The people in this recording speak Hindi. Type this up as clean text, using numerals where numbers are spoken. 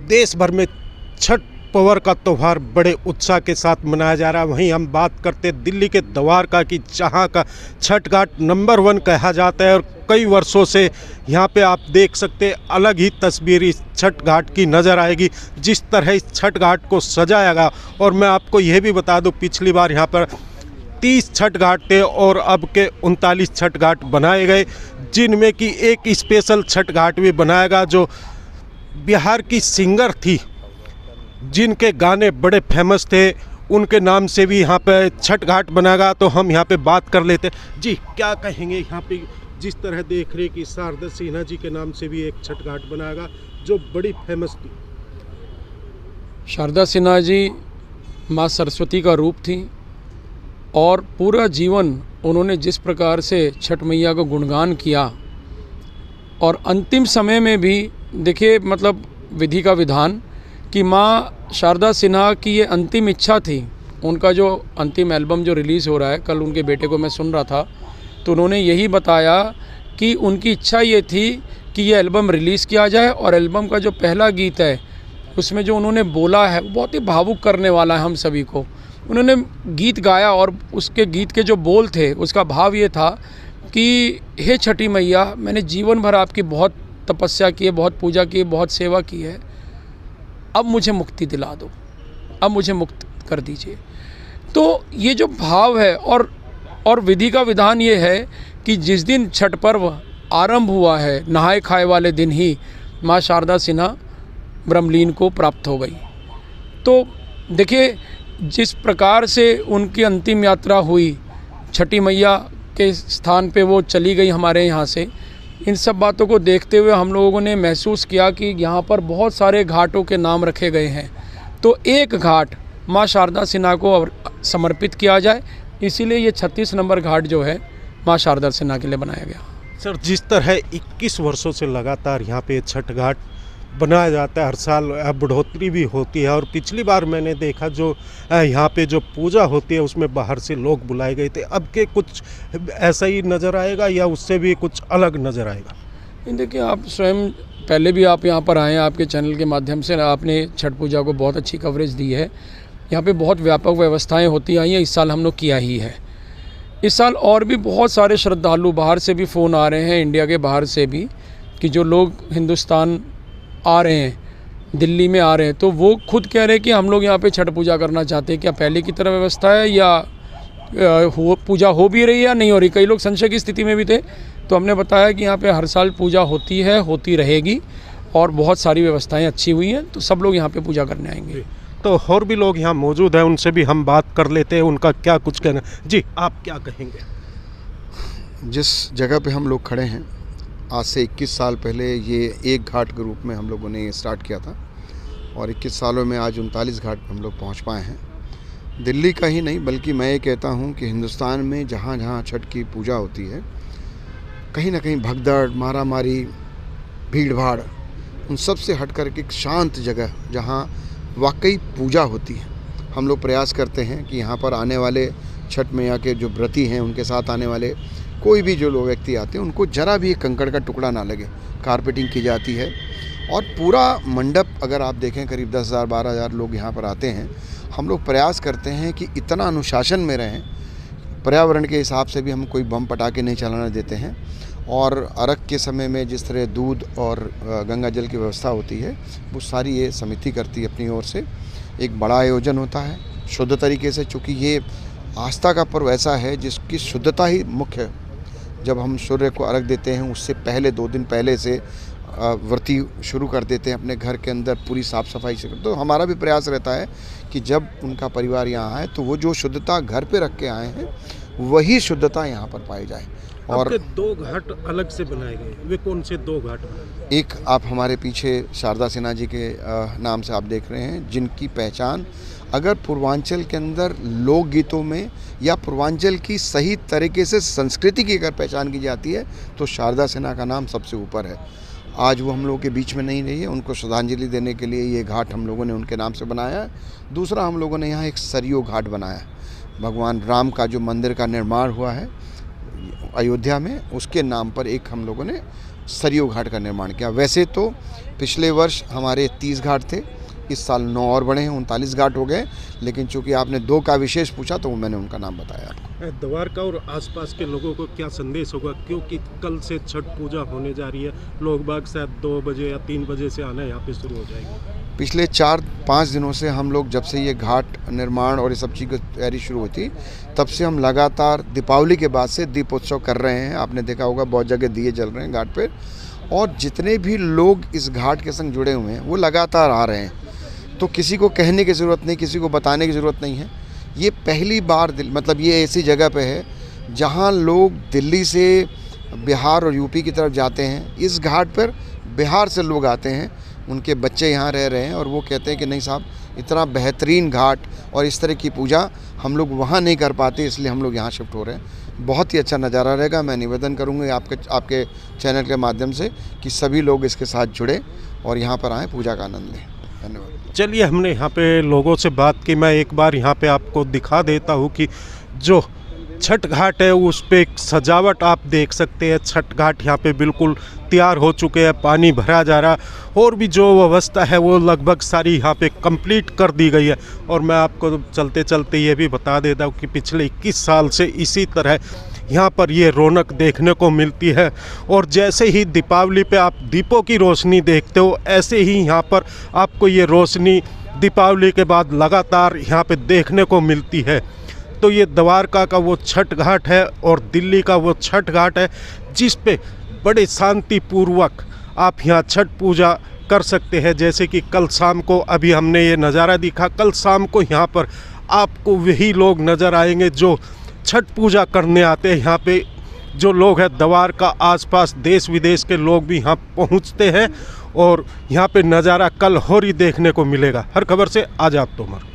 देश भर में छठ पर्व का त्यौहार बड़े उत्साह के साथ मनाया जा रहा है। वहीं हम बात करते हैं दिल्ली के द्वारका की, जहां का छठ घाट नंबर 1 कहा जाता है और कई वर्षों से यहाँ पे आप देख सकते हैं अलग ही तस्वीर इस छठ घाट की नज़र आएगी, जिस तरह इस छठ घाट को सजाया गया। और मैं आपको यह भी बता दूं, पिछली बार यहाँ पर 30 छठ घाट थे और अब के 39 छठ घाट बनाए गए, जिनमें कि एक स्पेशल छठ घाट भी बनाया गया जो बिहार की सिंगर थी, जिनके गाने बड़े फेमस थे, उनके नाम से भी यहाँ पे छठ घाट बनाएगा। तो हम यहाँ पे बात कर लेते जी, क्या कहेंगे यहाँ पे जिस तरह देख रहे कि शारदा सिन्हा जी के नाम से भी एक छठ घाट बनाएगा जो बड़ी फेमस थी। शारदा सिन्हा जी माँ सरस्वती का रूप थी और पूरा जीवन उन्होंने जिस प्रकार से छठ मैया का गुणगान किया और अंतिम समय में भी देखिए, मतलब विधि का विधान कि माँ शारदा सिन्हा की ये अंतिम इच्छा थी। उनका जो अंतिम एल्बम जो रिलीज़ हो रहा है, कल उनके बेटे को मैं सुन रहा था तो उन्होंने यही बताया कि उनकी इच्छा ये थी कि ये एल्बम रिलीज़ किया जाए और एल्बम का जो पहला गीत है उसमें जो उन्होंने बोला है वो बहुत ही भावुक करने वाला है हम सभी को। उन्होंने गीत गाया और उसके गीत के जो बोल थे उसका भाव ये था कि हे छठी मैया, मैंने जीवन भर आपकी बहुत तपस्या की है, बहुत पूजा की है, बहुत सेवा की है, अब मुझे मुक्ति दिला दो, अब मुझे मुक्त कर दीजिए। तो ये जो भाव है और विधि का विधान ये है कि जिस दिन छठ पर्व आरंभ हुआ है, नहाए खाए वाले दिन ही माँ शारदा सिन्हा ब्रह्मलीन को प्राप्त हो गई। तो देखिए, जिस प्रकार से उनकी अंतिम यात्रा हुई, छठी मैया के स्थान पे वो चली गई हमारे यहाँ से, इन सब बातों को देखते हुए हम लोगों ने महसूस किया कि यहाँ पर बहुत सारे घाटों के नाम रखे गए हैं, तो एक घाट माँ शारदा सिन्हा को समर्पित किया जाए। इसीलिए ये 36 नंबर घाट जो है माँ शारदा सिन्हा के लिए बनाया गया। सर, जिस तरह 21 वर्षों से लगातार यहाँ पे छठ घाट बनाया जाता है, हर साल बढ़ोतरी भी होती है और पिछली बार मैंने देखा जो यहाँ पे जो पूजा होती है उसमें बाहर से लोग बुलाए गए थे, अब के कुछ ऐसा ही नज़र आएगा या उससे भी कुछ अलग नज़र आएगा? देखिए, आप स्वयं पहले भी आप यहाँ पर आए, आपके चैनल के माध्यम से आपने छठ पूजा को बहुत अच्छी कवरेज दी है। यहाँ पे बहुत व्यापक व्यवस्थाएं होती आई हैं, इस साल हम लोग किया ही है। इस साल और भी बहुत सारे श्रद्धालु, बाहर से भी फ़ोन आ रहे हैं, इंडिया के बाहर से भी, कि जो लोग हिंदुस्तान आ रहे हैं, दिल्ली में आ रहे हैं, तो वो खुद कह रहे हैं कि हम लोग यहाँ पे छठ पूजा करना चाहते हैं। क्या पहले की तरह व्यवस्था है या पूजा हो भी रही है या नहीं हो रही? कई लोग संशय की स्थिति में भी थे, तो हमने बताया कि यहाँ पे हर साल पूजा होती है, होती रहेगी और बहुत सारी व्यवस्थाएं अच्छी हुई हैं, तो सब लोग यहाँ पे पूजा करने आएंगे। तो और भी लोग यहाँ मौजूद हैं, उनसे भी हम बात कर लेते हैं, उनका क्या कुछ कहना। जी, आप क्या कहेंगे? जिस जगह पे हम लोग खड़े हैं, आज से 21 साल पहले ये एक घाट के रूप में हम लोगों ने स्टार्ट किया था और 21 सालों में आज 39 घाट पे हम लोग पहुँच पाए हैं। दिल्ली का ही नहीं, बल्कि मैं ये कहता हूँ कि हिंदुस्तान में जहाँ जहाँ छठ की पूजा होती है, कहीं ना कहीं भगदड़, मारा मारी, भीड़ भाड़, उन सब से हट कर के एक शांत जगह जहाँ वाकई पूजा होती है, हम लोग प्रयास करते हैं कि यहाँ पर आने वाले छठ मैया के जो व्रती हैं, उनके साथ आने वाले कोई भी जो लोग व्यक्ति आते हैं, उनको जरा भी एक कंकड़ का टुकड़ा ना लगे। कारपेटिंग की जाती है और पूरा मंडप अगर आप देखें, करीब 10,000-12,000 लोग यहाँ पर आते हैं। हम लोग प्रयास करते हैं कि इतना अनुशासन में रहें, पर्यावरण के हिसाब से भी हम कोई बम पटाखे नहीं चलाने देते हैं और अर्घ के समय में जिस तरह दूध और गंगा जल की व्यवस्था होती है, वो सारी ये समिति करती है अपनी ओर से। एक बड़ा आयोजन होता है शुद्ध तरीके से, चूँकि ये आस्था का पर्व ऐसा है जिसकी शुद्धता ही मुख्य है। जब हम सूर्य को अर्घ देते हैं, उससे पहले 2 दिन पहले से व्रती शुरू कर देते हैं अपने घर के अंदर पूरी साफ़ सफाई से। तो हमारा भी प्रयास रहता है कि जब उनका परिवार यहाँ आए तो वो जो शुद्धता घर पे रख के आए हैं, वही शुद्धता यहाँ पर पाई जाए। और 2 घाट अलग से बनाए गए, वे कौन से 2 घाट बनाए? एक आप हमारे पीछे शारदा सिन्हा जी के नाम से आप देख रहे हैं, जिनकी पहचान अगर पूर्वांचल के अंदर लोकगीतों में या पूर्वांचल की सही तरीके से संस्कृति की अगर पहचान की जाती है तो शारदा सिन्हा का नाम सबसे ऊपर है। आज वो हम लोगों के बीच में नहीं रही है, उनको श्रद्धांजलि देने के लिए ये घाट हम लोगों ने उनके नाम से बनाया है। दूसरा, हम लोगों ने यहाँ एक सरयू घाट बनाया, भगवान राम का जो मंदिर का निर्माण हुआ है अयोध्या में, उसके नाम पर एक हम लोगों ने सरयू घाट का निर्माण किया। वैसे तो पिछले वर्ष हमारे 30 घाट थे, इस साल 9 और बढ़े हैं, 39 घाट हो गए, लेकिन चूंकि आपने 2 का विशेष पूछा तो मैंने उनका नाम बताया आपको। द्वारका और आसपास के लोगों को क्या संदेश होगा, क्योंकि कल से छठ पूजा होने जा रही है, लोग बाग शायद 2 बजे या 3 बजे से आना यहाँ पे शुरू हो जाएगी। पिछले 4-5 दिनों से हम लोग, जब से ये घाट निर्माण और ये सब चीज़ की तैयारी शुरू हुई थी, तब से हम लगातार दीपावली के बाद से दीपोत्सव कर रहे हैं। आपने देखा होगा बहुत जगह दिए जल रहे हैं घाट पे, और जितने भी लोग इस घाट के संग जुड़े हुए हैं वो लगातार आ रहे हैं। तो किसी को कहने की ज़रूरत नहीं, किसी को बताने की ज़रूरत नहीं है। ये पहली बार मतलब ये ऐसी जगह पे है जहाँ लोग दिल्ली से बिहार और यूपी की तरफ जाते हैं। इस घाट पर बिहार से लोग आते हैं, उनके बच्चे यहाँ रह रहे हैं और वो कहते हैं कि नहीं साहब, इतना बेहतरीन घाट और इस तरह की पूजा हम लोग वहाँ नहीं कर पाते, इसलिए हम लोग यहाँ शिफ्ट हो रहे हैं। बहुत ही अच्छा नज़ारा रहेगा। मैं निवेदन करूँगा आपके चैनल के माध्यम से कि सभी लोग इसके साथ जुड़े और यहाँ पर आएँ, पूजा का आनंद लें। धन्यवाद। चलिए, हमने यहाँ पे लोगों से बात की। मैं एक बार यहाँ पे आपको दिखा देता हूँ कि जो छठ घाट है उस पे एक सजावट आप देख सकते हैं। छठ घाट यहाँ पे बिल्कुल तैयार हो चुके हैं, पानी भरा जा रहा, और भी जो व्यवस्था है वो लगभग सारी यहाँ पे कंप्लीट कर दी गई है। और मैं आपको चलते चलते ये भी बता देता हूँ कि पिछले 21 साल से इसी तरह यहाँ पर ये रौनक देखने को मिलती है। और जैसे ही दीपावली पे आप दीपों की रोशनी देखते हो, ऐसे ही यहाँ पर आपको ये रोशनी दीपावली के बाद लगातार यहाँ पे देखने को मिलती है। तो ये द्वारका का वो छठ घाट है और दिल्ली का वो छठ घाट है जिस पे बड़े शांतिपूर्वक आप यहाँ छठ पूजा कर सकते हैं। जैसे कि कल शाम को अभी हमने ये नज़ारा दिखा, कल शाम को यहाँ पर आपको वही लोग नज़र आएंगे जो छठ पूजा करने आते हैं। यहाँ पे जो लोग हैं द्वारका आसपास देश विदेश के लोग भी यहाँ पहुँचते हैं और यहाँ पे नज़ारा कल और ही देखने को मिलेगा। हर खबर से आज़ाद तोमर।